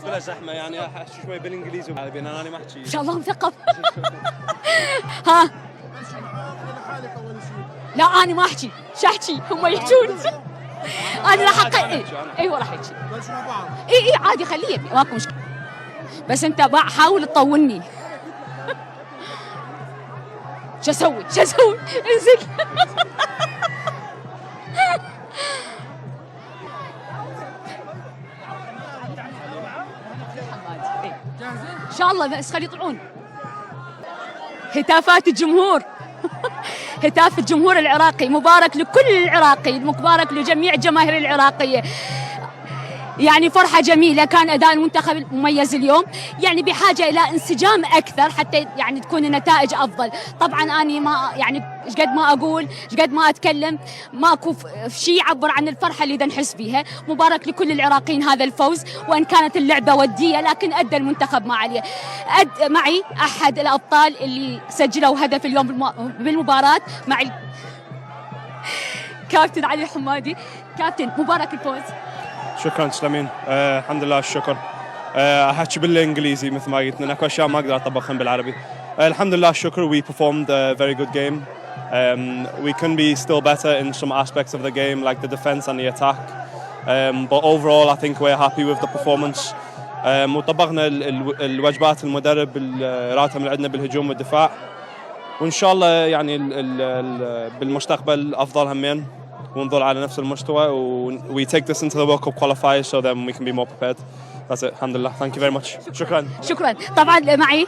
بلا زحمه يعني احكي شوي بالانجليزي وبالعربي انا ما احكي. ما شاء الله مثقف. ها لا انا ما احكي، شو احكي؟ هم يحجون. انا راح ايوه راح احكي. اي عادي خليه ماكو مشكله، بس انت حاول تطولني. شو اسوي؟ انزل. ان شاء الله بس خلي يطلعون. هتافات الجمهور. هتاف الجمهور العراقي، مبارك لكل العراقي، مبارك لجميع الجماهير العراقية. يعني فرحة جميلة، كان أداء المنتخب مميز اليوم، يعني بحاجة إلى انسجام أكثر حتى يعني تكون النتائج أفضل. طبعا أنا ما يعني قد ما أقول قد ما أتكلم ماكو شيء يعبر عن الفرحة اللي دا نحس بيها. مبارك لكل العراقيين هذا الفوز، وإن كانت اللعبة ودية لكن أدى المنتخب ما عليه. معي أحد الأبطال اللي سجلوا هدف اليوم بالمباراة، معي كابتن علي الحمادي. كابتن مبارك الفوز. شكرا تسلمين. الحمد لله الشكر. احكي بالانجليزي مثل ما قلت، اكو اشياء ما اقدر اطبقهم بالعربي. الحمد لله الشكر. We performed a very good game. We can be still better in some aspects of the game like the defense and the attack. But overall I think we're happy with the performance. وطبقنا الوجبات المدرب راتهم اللي عندنا بالهجوم والدفاع، وان شاء الله يعني بالمستقبل افضل همين ونظل على نفس المستوى. we take this into the World Cup qualifiers so then we can be more prepared. That's it. الحمد لله. Thank you very much. شكرا. طبعا معي